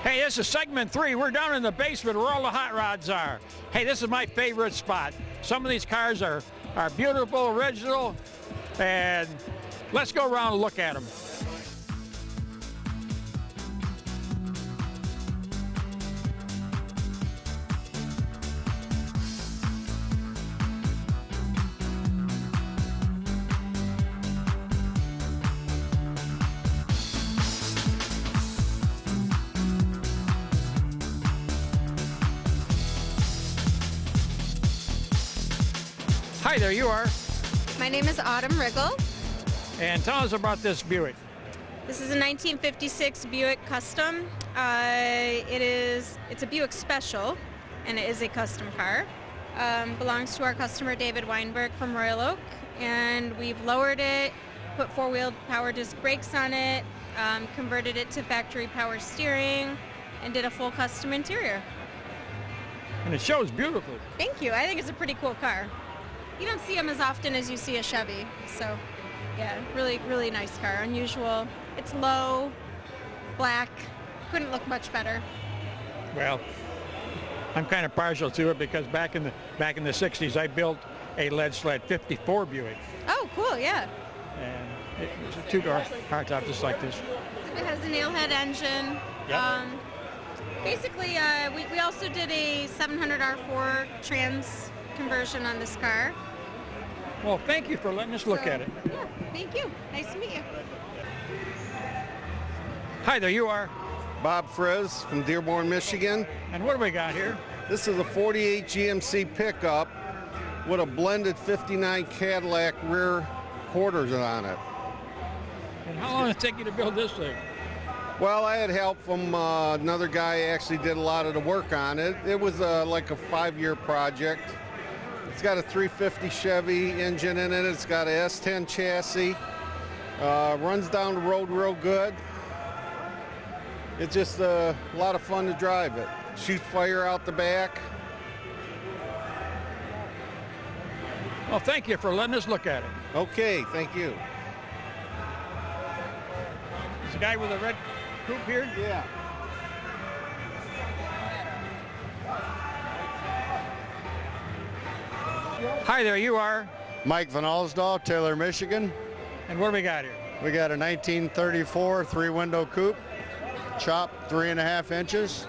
Hey, this is segment 3. We're down in the basement where all the hot rods are. Hey, this is my favorite spot. Some of these cars are beautiful, original, and let's go around and look at them. Hi there, you are. My name is Autumn Riggle. And tell us about this Buick. This is a 1956 Buick Custom. It's a Buick Special, and it is a custom car. Belongs to our customer David Weinberg from Royal Oak, and we've lowered it, put four-wheel power disc brakes on it, converted it to factory power steering, and did a full custom interior. And it shows beautifully. Thank you. I think it's a pretty cool car. You don't see them as often as you see a Chevy, so yeah, really, really nice car. Unusual. It's low, black. Couldn't look much better. Well, I'm kind of partial to it because back in the 60s, I built a lead sled 54 Buick. Oh, cool, yeah. And it was a two-door hardtop just like this. It has a nailhead engine. Yep. Basically, we also did a 700R4 trans conversion on this car. Well, thank you for letting us look at it. Yeah, thank you. Nice to meet you. Hi there, you are. Bob Frizz from Dearborn, Michigan. And what do we got here? This is a 48 GMC pickup with a blended 59 Cadillac rear quarters on it. And how long did it take you to build this thing? Well, I had help from another guy actually did a lot of the work on it. It was like a 5-year project. It's got a 350 Chevy engine in it. It's got a S10 chassis. Runs down the road real good. It's just a lot of fun to drive it. Shoots fire out the back. Well, thank you for letting us look at it. Okay, thank you. There's a guy with a red coupe here? Yeah. Hi there, you are. Mike Van Alsdahl, Taylor, Michigan. And what do we got here? We got a 1934 three-window coupe, chopped 3.5 inches.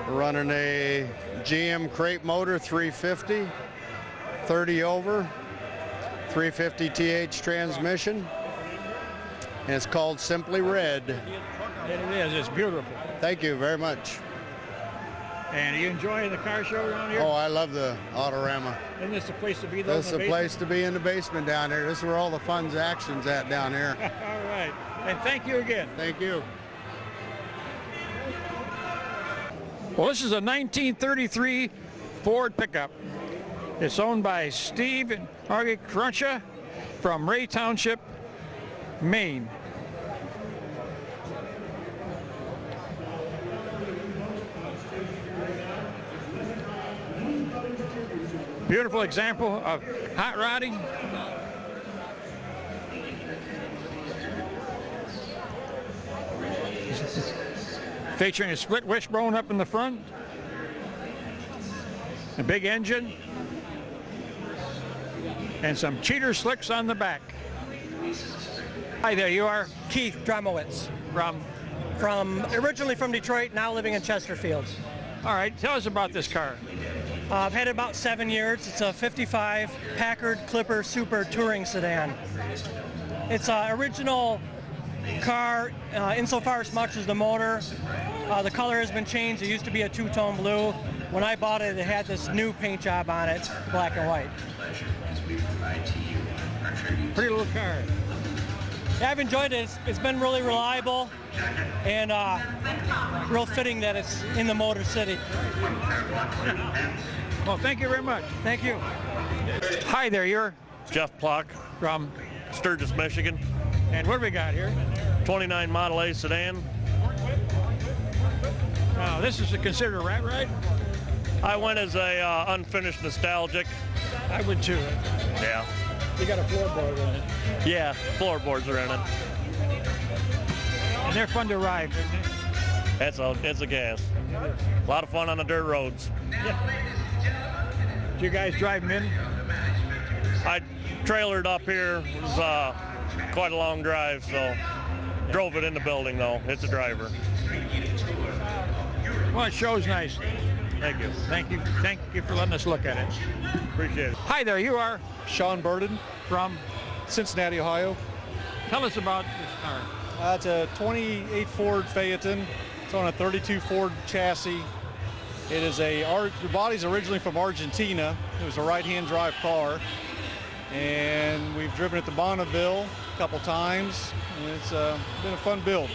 We're running a GM crate motor 350, 30 over, 350 TH transmission. And it's called Simply Red. It is, it's beautiful. Thank you very much. And are you enjoying the car show around here? Oh, I love the Autorama. Isn't this the place to be though? This is the place to be in the basement down here. This is where all the fun's action's at down here. All right. And thank you again. Thank you. Well, this is a 1933 Ford pickup. It's owned by Steve and Margaret Cruncha from Ray Township, Maine. Beautiful example of hot rodding. Featuring a split wishbone up in the front, a big engine, and some cheater slicks on the back. Hi there, you are? Keith Dromowitz. From Originally from Detroit, now living in Chesterfield. All right, tell us about this car. I've had it about 7 years. It's a 55 Packard Clipper Super Touring Sedan. It's an original car insofar as much as the motor. The color has been changed. It used to be a two-tone blue. When I bought it, it had this new paint job on it, black and white. Pretty little car. Yeah, I've enjoyed it. It's been really reliable and real fitting that it's in the Motor City. Well, thank you very much. Thank you. Hi there, you're? Jeff Plock From? Sturgis, Michigan. And what do we got here? 29 Model A sedan. Now, this is considered a rat ride? I went as a unfinished nostalgic. I would too. Yeah. You got a floorboard in it. Yeah, floorboards are in it. And they're fun to ride, isn't it? It's a gas. A lot of fun on the dirt roads. Do you guys drive them in? I trailered up here. It was quite a long drive, so drove it in the building, though. It's a driver. Well, it shows nice. Thank you. Thank you for letting us look at it. Appreciate it. Hi there, you are Sean Burden, from? Cincinnati, Ohio. Tell us about this car. It's a 28 Ford Phaeton. It's on a 32 Ford chassis. It is the body's originally from Argentina. It was a right-hand drive car. And we've driven it to Bonneville a couple times. And it's been a fun build.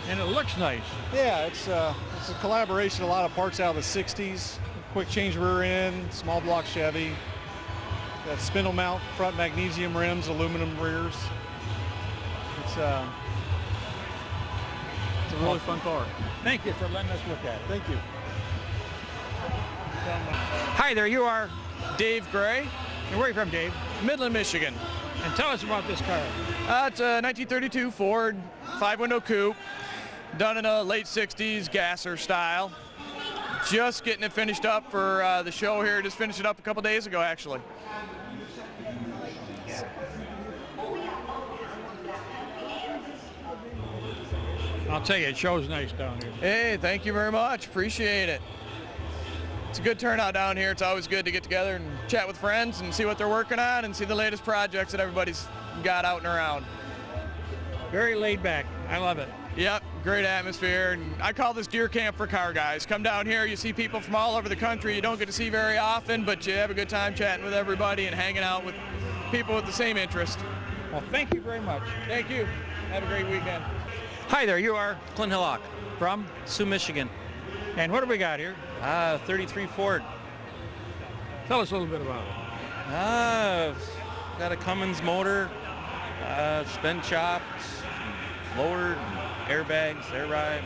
And it looks nice. Yeah, it's a collaboration, a lot of parts out of the 60s. Quick change rear end, small block Chevy. Got spindle mount front magnesium rims, aluminum rears. It's a really fun car. Thank you for letting us look at it. Thank you. Hi there, you are? Dave Gray, And where are you from, Dave? Midland, Michigan. And tell us about this car. It's a 1932 Ford 5-window coupe, done in a late 60s gasser style. Just getting it finished up for the show here. Just finished it up a couple days ago, actually. I'll tell you, it shows nice down here. Hey, thank you very much. Appreciate it. It's a good turnout down here. It's always good to get together and chat with friends and see what they're working on and see the latest projects that everybody's got out and around. Very laid back. I love it. Yep, great atmosphere. And I call this deer camp for car guys. Come down here, you see people from all over the country you don't get to see very often, but you have a good time chatting with everybody and hanging out with people with the same interest. Well, thank you very much. Thank you. Have a great weekend. Hi there, you are? Clint Hillock From? Sioux, Michigan. And what do we got here? 33 Ford. Tell us a little bit about it. Got a Cummins motor, spin chopped, lowered, airbags, air ride.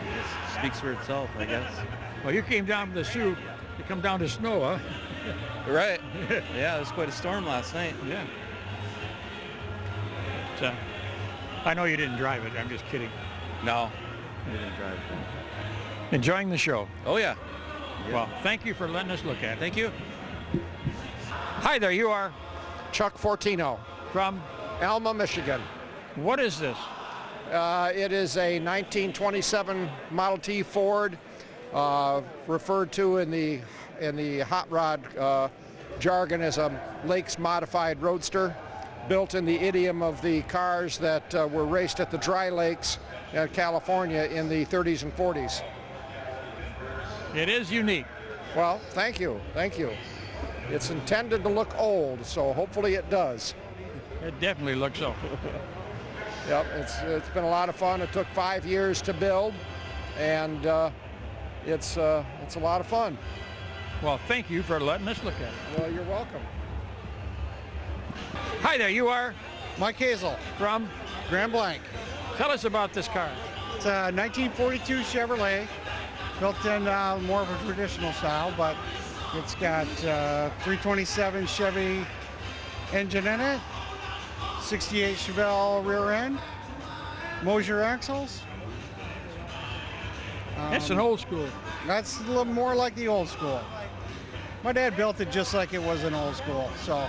It speaks for itself, I guess. Well, you came down from the Sioux. You come down to snow, huh? Right. Yeah, it was quite a storm last night. Yeah. So, I know you didn't drive it. I'm just kidding. No, I didn't drive. Enjoying the show. Oh, yeah. Well, thank you for letting us look at it. Thank you. Hi there, you are? Chuck Fortino, From? Alma, Michigan. What is this? It is a 1927 Model T Ford, referred to in the hot rod jargon as a Lakes modified roadster, built in the idiom of the cars that were raced at the dry lakes in California in the 30s and 40s. It is unique. Well, thank you. It's intended to look old, so hopefully it does. It definitely looks so. Yep, it's been a lot of fun. It took 5 years to build, and it's a lot of fun. Well, thank you for letting us look at it. Well, you're welcome. Hi there, you are? Mike Hazel, From? Grand Blanc. Tell us about this car. It's a 1942 Chevrolet, built in more of a traditional style, but it's got 327 Chevy engine in it, 68 Chevelle rear end, Mosier axles. It's an old school. That's a little more like the old school. My dad built it just like it was an old school, so.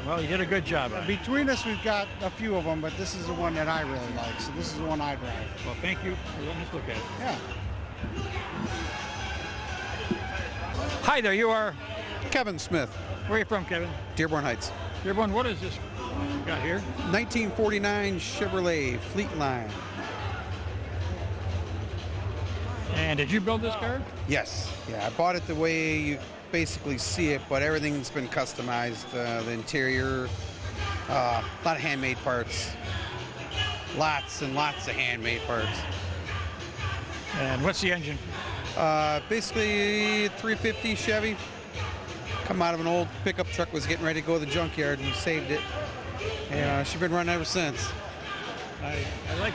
Well, you did a good job on it. Between us, we've got a few of them, but this is the one that I really like, so this is the one I drive. Well, thank you for letting us look at it. Yeah. Hi there, you are? Kevin Smith, Where are you from, Kevin? Dearborn Heights. Dearborn, what is this you got here? 1949 Chevrolet Fleet Line. And did you build this car? Yes. Yeah, I bought it the way you basically see it, but everything's been customized. The interior, a lot of handmade parts. Lots and lots of handmade parts. And what's the engine? Basically 350 Chevy. Come out of an old pickup truck, was getting ready to go to the junkyard and saved it. And she's been running ever since. I like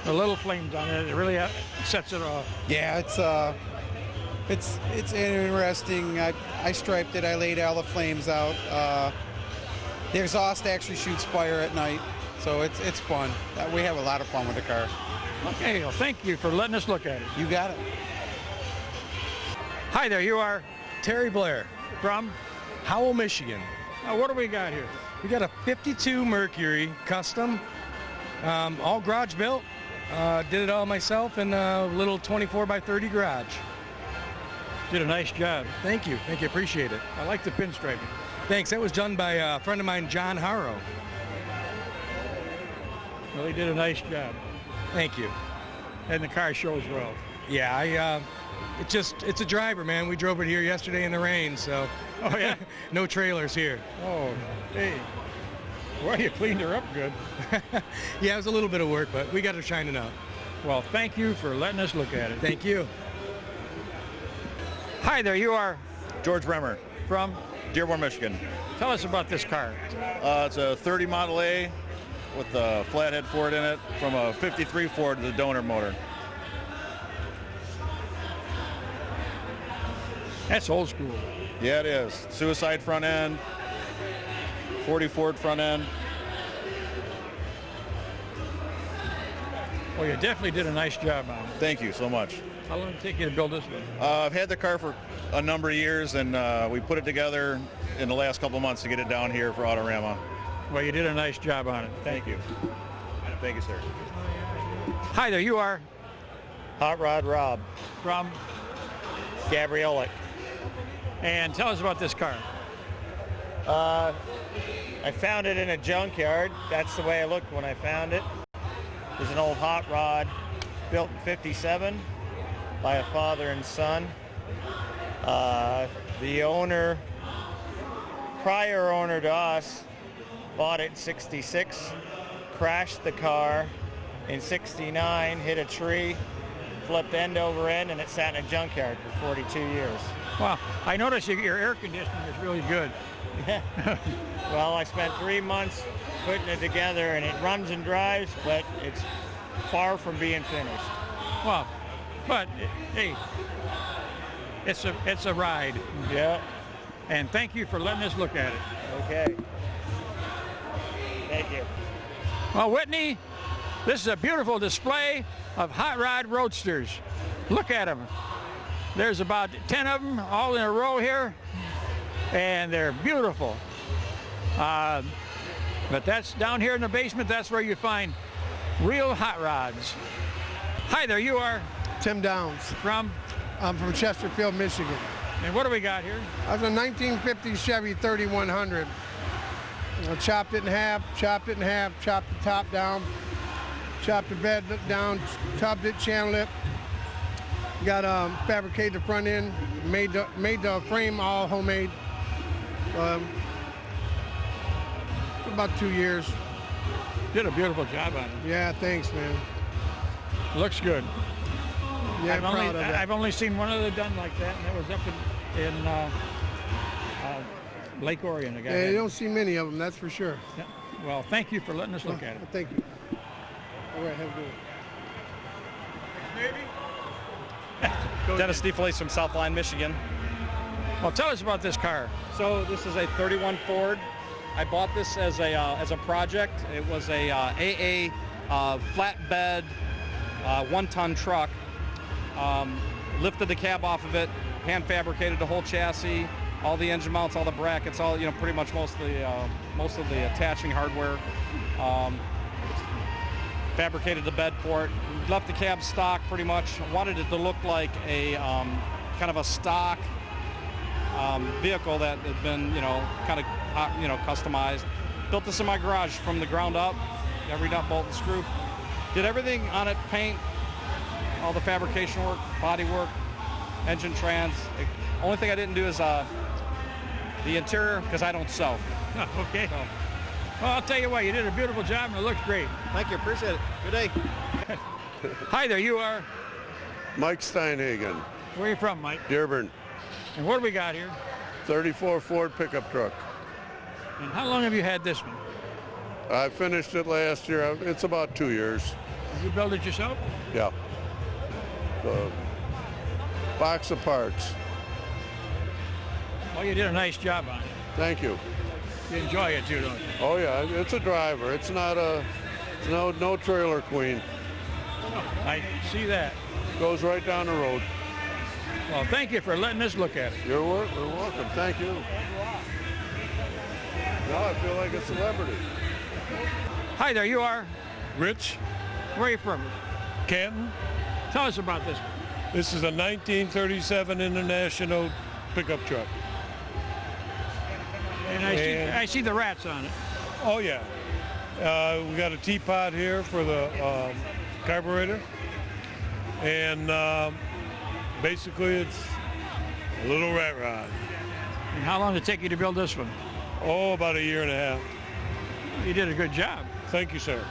the little flames on it. It really sets it off. Yeah, it's interesting. I striped it. I laid all the flames out. The exhaust actually shoots fire at night, So it's fun. We have a lot of fun with the car. Okay, well, thank you for letting us look at it. You got it. Hi there, you are Terry Blair from? Howell, Michigan. What do we got here? We got a 52 Mercury custom, all garage built. Did it all myself in a little 24 by 30 garage. Did a nice job. Thank you, appreciate it. I like the pinstriping. Thanks, that was done by a friend of mine, John Harrow. Well, he did a nice job. Thank you. And the car shows well. Yeah, it's a driver, man. We drove it here yesterday in the rain, so. Oh, yeah? No trailers here. Oh, hey. Well, you cleaned her up good. Yeah, it was a little bit of work, but we got her shining up. Well, thank you for letting us look at it. Thank you. Hi there, you are? George Bremer. From? Dearborn, Michigan. Tell us about this car. It's a 30 Model A with a flathead Ford in it from a 53 Ford to the donor motor. That's old school. Yeah, it is. Suicide front end, 40 Ford front end. Well, you definitely did a nice job on it. Thank you so much. How long did it take you to build this one? I've had the car for a number of years, and we put it together in the last couple of months to get it down here for Autorama. Well, you did a nice job on it. Thank you. Thank you, sir. Hi there, you are? Hot Rod Rob. From? Gabrielic. And tell us about this car. I found it in a junkyard. That's the way I looked when I found it. It was an old hot rod built in '57 by a father and son. The owner, prior owner to us, bought it in '66, crashed the car in '69, hit a tree, flipped end over end, and it sat in a junkyard for 42 years. Wow, I noticed your air conditioning is really good. Well, I spent 3 months putting it together, and it runs and drives, but it's far from being finished. Wow, but hey, it's a ride. Yeah. And thank you for letting us look at it. Okay. Thank you. Well, Whitney, this is a beautiful display of hot rod roadsters. Look at them. There's about 10 of them all in a row here, and they're beautiful. But that's down here in the basement. That's where you find real hot rods. Hi there, you are? Tim Downs. From? I'm from Chesterfield, Michigan. And what do we got here? I was a 1950 Chevy 3100. I chopped it in half, chopped the top down, chopped the bed down, topped it, channeled it. Got fabricated the front end, made the frame all homemade. About 2 years. Did a beautiful job on it. Yeah, thanks, man. Looks good. Yeah, proud of it. I've only seen one other done like that, and that was up in Lake Orion. Yeah, you don't see many of them, that's for sure. Yeah. Well, thank you for letting us look at it. Thank you. All right, have a good one. Maybe? Dennis DeFelice from Southline, Michigan. Well, tell us about this car. So this is a 31 Ford. I bought this as a project. It was a AA flatbed 1-ton truck. Lifted the cab off of it, hand fabricated the whole chassis, all the engine mounts, all the brackets, all pretty much most of the attaching hardware. Fabricated the bed for it. Left the cab stock pretty much. Wanted it to look like a kind of a stock vehicle that had been kind of customized. Built this in my garage from the ground up, every nut, bolt, and screw. Did everything on it, paint, all the fabrication work, body work, engine trans. Only thing I didn't do is the interior, because I don't sew. Okay. So. Well, I'll tell you what, you did a beautiful job and it looks great. Thank you, appreciate it. Good day. Hi there, you are? Mike Steinhagen. Where are you from, Mike? Dearborn. And what do we got here? 34 Ford pickup truck. And how long have you had this one? I finished it last year. It's about 2 years. Did you build it yourself? Yeah. The box of parts. Well, you did a nice job on it. Thank you. You enjoy it too, don't you? Oh yeah, it's a driver. It's not no trailer queen. I see that. Goes right down the road. Well, thank you for letting us look at it. You're welcome. Thank you. Now I feel like a celebrity. Hi there, you are? Rich. Where are you from? Canton. Tell us about this. This is a 1937 International pickup truck. And I see the rats on it. Oh yeah. We got a teapot here for the carburetor. And basically it's a little rat rod. And how long did it take you to build this one? Oh, about 1.5 years. You did a good job. Thank you, sir.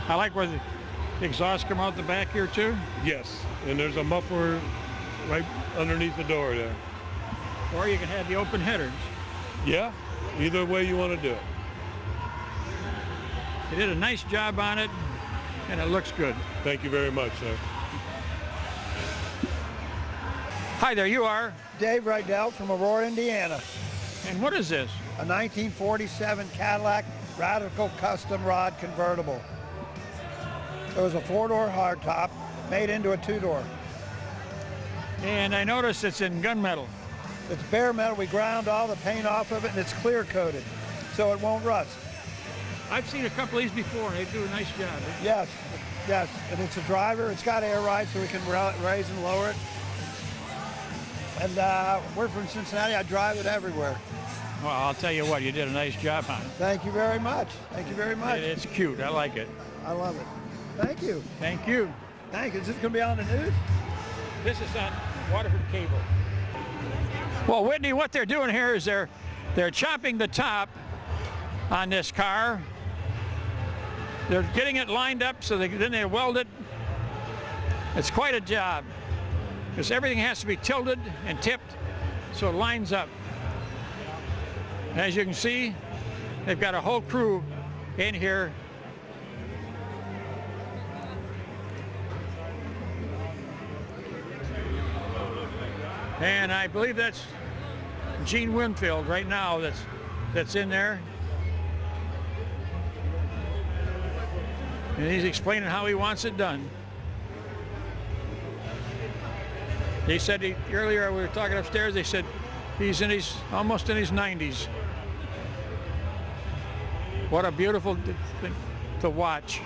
I like where the exhausts come out the back here too. Yes, and there's a muffler right underneath the door there. Or you can have the open headers. Yeah, either way you want to do it. You did a nice job on it, and it looks good. Thank you very much, sir. Hi there, you are? Dave Rydell from Aurora, Indiana. And what is this? A 1947 Cadillac Radical Custom Rod Convertible. It was a 4-door hardtop made into a 2-door. And I noticed it's in gunmetal. It's bare metal. We ground all the paint off of it, and it's clear coated, so it won't rust. I've seen a couple of these before, and they do a nice job. Yes, yes. And it's a driver. It's got air ride, so we can raise and lower it. And we're from Cincinnati. I drive it everywhere. Well, I'll tell you what, you did a nice job on it. Thank you very much. Thank you very much. It's cute. I like it. I love it. Thank you. Thank you. Thank you. Is this going to be on the news? This is on Waterford Cable. Well, Whitney, what they're doing here is they're chopping the top on this car. They're getting it lined up so then they weld it. It's quite a job because everything has to be tilted and tipped so it lines up. And as you can see, they've got a whole crew in here. And I believe that's Gene Winfield right now that's in there. And he's explaining how he wants it done. They said earlier we were talking upstairs, they said he's almost in his 90s. What a beautiful thing to watch.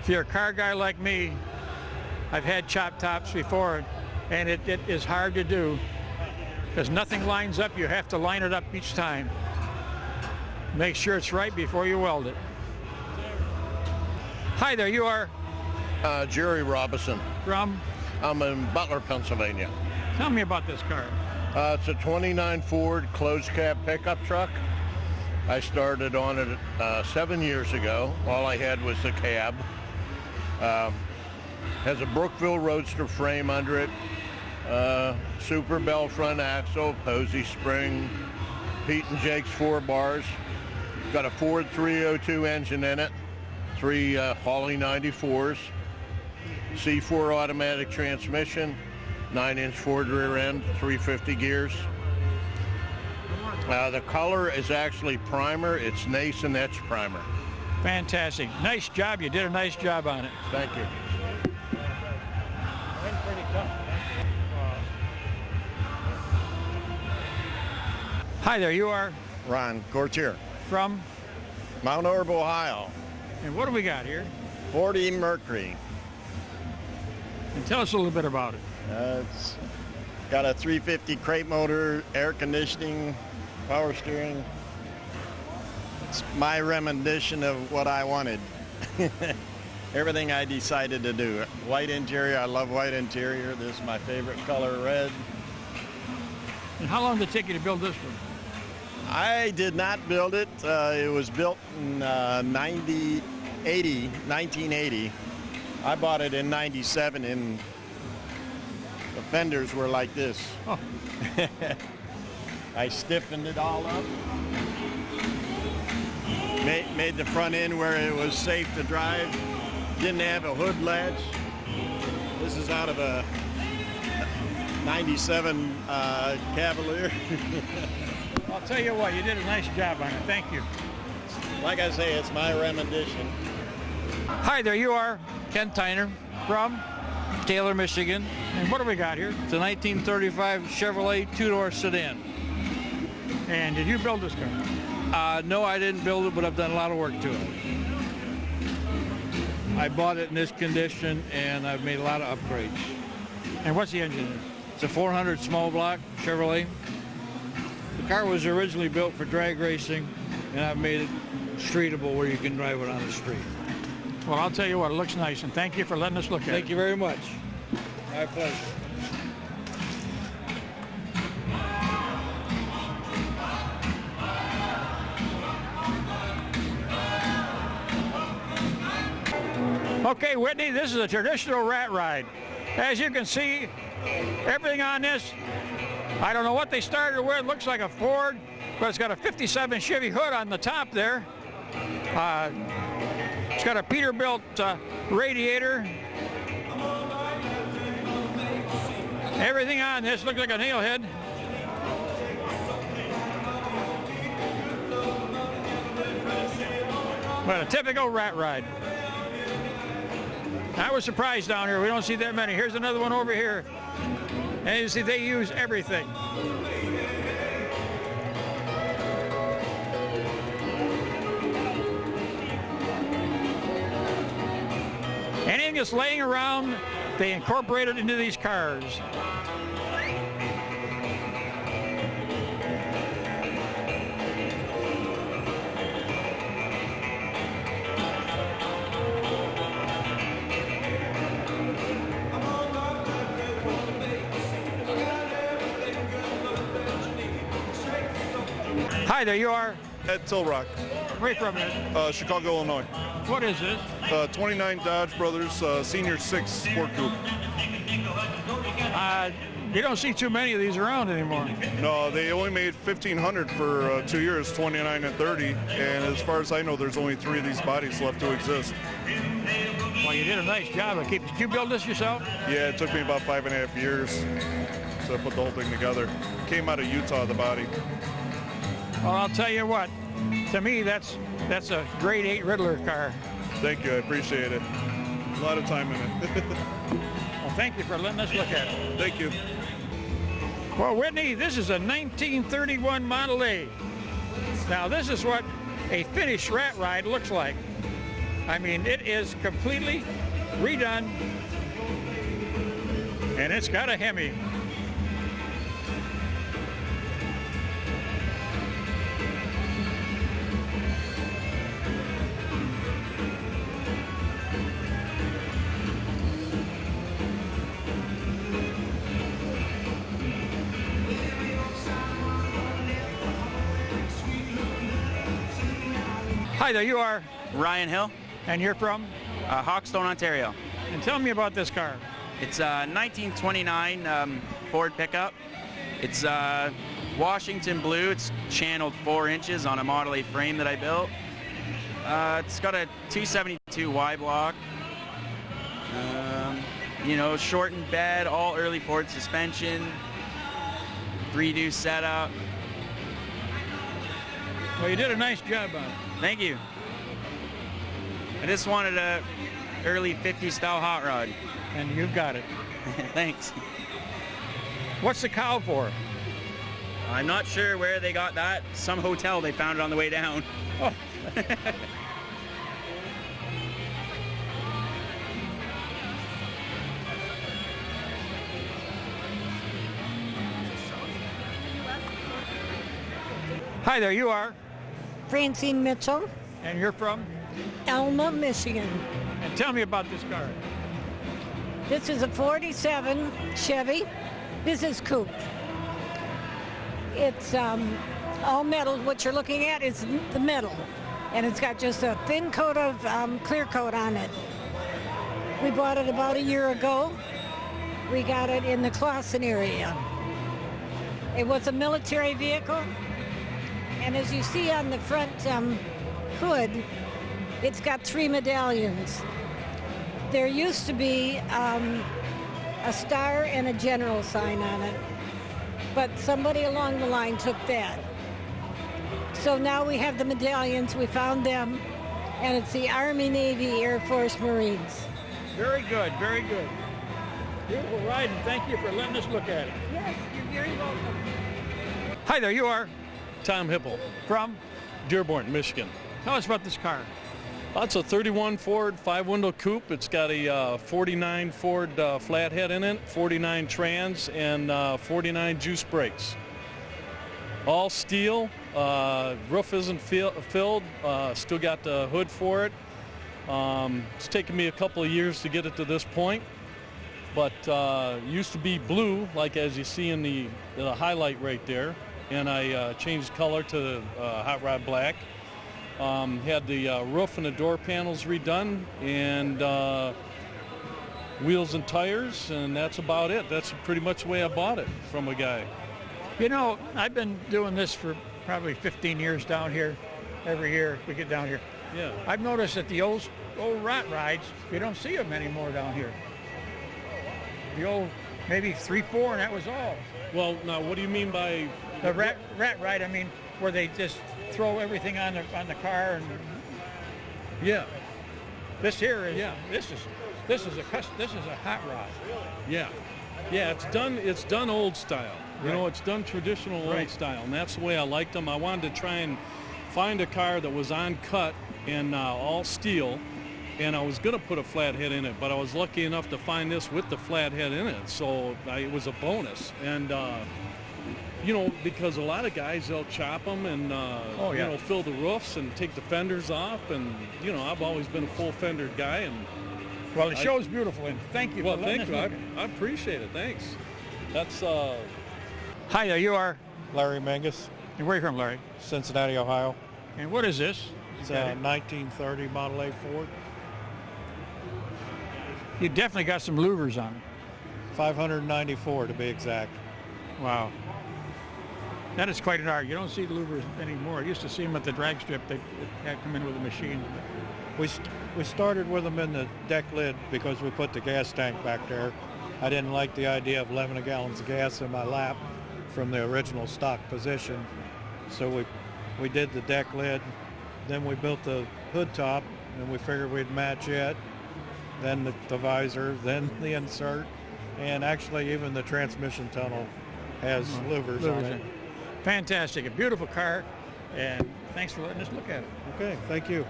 If you're a car guy like me, I've had chop tops before, and it is hard to do because nothing lines up. You have to line it up each time. Make sure it's right before you weld it. Hi there, you are? Jerry Robinson. From? I'm in Butler, Pennsylvania. Tell me about this car. It's a 29 Ford closed cab pickup truck. I started on it 7 years ago. All I had was the cab. Has a Brookville Roadster frame under it. Super Bell front axle, Posey spring, Pete and Jake's 4 bars. Got a Ford 302 engine in it, 3 Hawley 94s, C4 automatic transmission, 9-inch Ford rear end, 350 gears. The color is actually primer. It's Nace and Etch primer. Fantastic. Nice job. You did a nice job on it. Thank you. Hi there, you are? Ron Courtier. From? Mount Orb, Ohio. And what do we got here? 40 Mercury. And tell us a little bit about it. It's got a 350 crate motor, air conditioning, power steering. It's my rendition of what I wanted. Everything I decided to do. White interior, I love white interior. This is my favorite color, red. And how long did it take you to build this one? I did not build it. It was built in 1980. I bought it in 97 and the fenders were like this. Oh. I stiffened it all up. Made the front end where it was safe to drive. Didn't have a hood latch. This is out of a 97 Cavalier. I'll tell you what, you did a nice job on it. Thank you. Like I say, it's my rendition. Hi there, you are? Ken Tyner From? Taylor, Michigan. And what do we got here? It's a 1935 Chevrolet two-door sedan. And did you build this car? No, I didn't build it, but I've done a lot of work to it. I bought it in this condition, and I've made a lot of upgrades. And what's the engine? It's a 400 small block Chevrolet. The car was originally built for drag racing, and I've made it streetable where you can drive it on the street. Well, I'll tell you what, it looks nice, and thank you for letting us look at it. Thank you very much. My pleasure. Okay, Whitney, this is a traditional rat ride. As you can see, everything on this, I don't know what they started with. It looks like a Ford, but it's got a 57 Chevy hood on the top there. It's got a Peterbilt radiator. Everything on this looks like a nail head. But a typical rat ride. I was surprised down here. We don't see that many. Here's another one over here. And you see they use everything. Anything that's laying around, they incorporate it into these cars. Hi there, you are? Ed Tilrock. Where are you from, Ed? Chicago, Illinois. What is this? 29 Dodge Brothers Senior 6 Sport Coupe. You don't see too many of these around anymore. No, they only made 1,500 for 2 years, 29 and 30. And as far as I know, there's only 3 of these bodies left to exist. Well, you did a nice job of keeping. Did you build this yourself? Yeah, it took me about 5.5 years to put the whole thing together. Came out of Utah, the body. Well, I'll tell you what. To me, that's a grade 8 Riddler car. Thank you. I appreciate it. A lot of time in it. Well, thank you for letting us look at it. Thank you. Well, Whitney, this is a 1931 Model A. Now, this is what a finished rat ride looks like. I mean, it is completely redone, and it's got a Hemi. Hi there, you are? Ryan Hill. And you're from? Hawkstone, Ontario. And tell me about this car. It's a 1929 Ford pickup. It's Washington blue. It's channeled 4 inches on a Model A frame that I built. It's got a 272 Y block. You know, shortened bed, all early Ford suspension, 3-deuce setup. Well, you did a nice job on it. Thank you. I just wanted a early 50s style hot rod. And you've got it. Thanks. What's the cow for? I'm not sure where they got that. Some hotel, they found it on the way down. Oh. Hi there, you are? Francine Mitchell. And you're from? Elma, Michigan. And tell me about this car. This is a 47 Chevy Business Coupe. It's all metal. What you're looking at is the metal. And it's got just a thin coat of clear coat on it. We bought it about a year ago. We got it in the Clausen area. It was a military vehicle. And as you see on the front hood, it's got 3 medallions. There used to be a star and a general sign on it, but somebody along the line took that. So now we have the medallions. We found them, and it's the Army, Navy, Air Force, Marines. Very good, very good. Beautiful ride, and thank you for letting us look at it. Yes, you're very welcome. Hi there, you are? Tom Hipple. From? Dearborn, Michigan. Tell us about this car. It's a 31 Ford 5-window coupe. It's got a 49 Ford flathead in it, 49 trans, and 49 juice brakes. All steel. Roof isn't filled. Still got the hood for it. It's taken me a couple of years to get it to this point, but used to be blue, like as you see in the highlight right there, and I changed color to hot rod black. Had the roof and the door panels redone, and wheels and tires, and that's about it. That's pretty much the way I bought it from a guy. You know, I've been doing this for probably 15 years down here. Every year we get down here. Yeah. I've noticed that the old rat rides, you don't see them anymore down here. The old, maybe 3-4, and that was all. Well, now what do you mean by the rat ride? I mean, where they just throw everything on the car and. Yeah. This here is. Yeah. This is a hot rod. Yeah. Yeah. It's done old style. You know, it's done traditional old style, and that's the way I liked them. I wanted to try and find a car that was on cut and all steel, and I was going to put a flathead in it, but I was lucky enough to find this with the flathead in it, so it was a bonus. And you know, because a lot of guys, they'll chop them and you know, fill the roofs and take the fenders off, and you know, I've always been a full fender guy. And well, the show's beautiful, and thank you. Well, thank you. I appreciate it. Thanks. That's. Hi there, you are? Larry Menges. And where are you from, Larry? Cincinnati, Ohio. And what is this? It's a 1930 Model A Ford. You definitely got some louvers on it. 594 to be exact. Wow. That is quite an art. You don't see louvers anymore. I used to see them at the drag strip. They had come in with a machine. We started with them in the deck lid because we put the gas tank back there. I didn't like the idea of 11 gallons of gas in my lap from the original stock position. So we did the deck lid, then we built the hood top, and we figured we'd match it, then the visor, then the insert, and actually even the transmission tunnel has louvers on it. Fantastic, a beautiful car, and thanks for letting us look at it. Okay, thank you.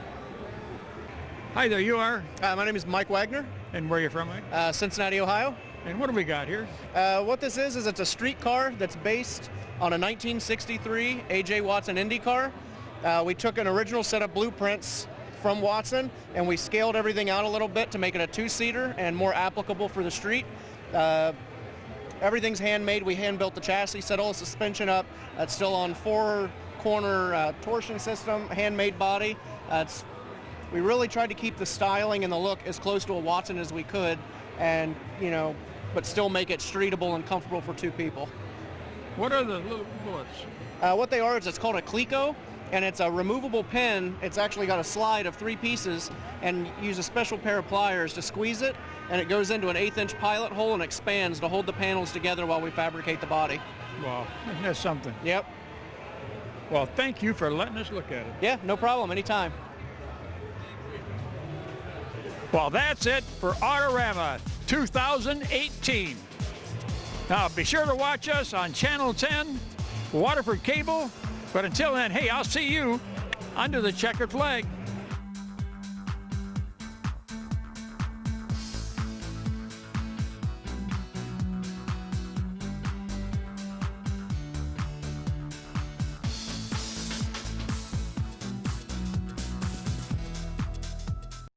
Hi there, you are? My name is Mike Wagner. And where are you from, Mike? Cincinnati, Ohio. And what do we got here? What this is it's a street car that's based on a 1963 A.J. Watson Indy car. We took an original set of blueprints from Watson, and we scaled everything out a little bit to make it a two-seater and more applicable for the street. Everything's handmade. We hand-built the chassis, set all the suspension up. It's still on four-corner torsion system, handmade body. We really tried to keep the styling and the look as close to a Watson as we could, and you know, but still make it streetable and comfortable for two people. What are the little bullets? What they are is it's called a Clico, and it's a removable pin. It's actually got a slide of 3 pieces, and you use a special pair of pliers to squeeze it, and it goes into an 1/8-inch pilot hole and expands to hold the panels together while we fabricate the body. Wow, that's something. Yep. Well, thank you for letting us look at it. Yeah, no problem, anytime. Well, that's it for Autorama 2018. Now, be sure to watch us on Channel 10, Waterford Cable. But until then, hey, I'll see you under the checkered flag.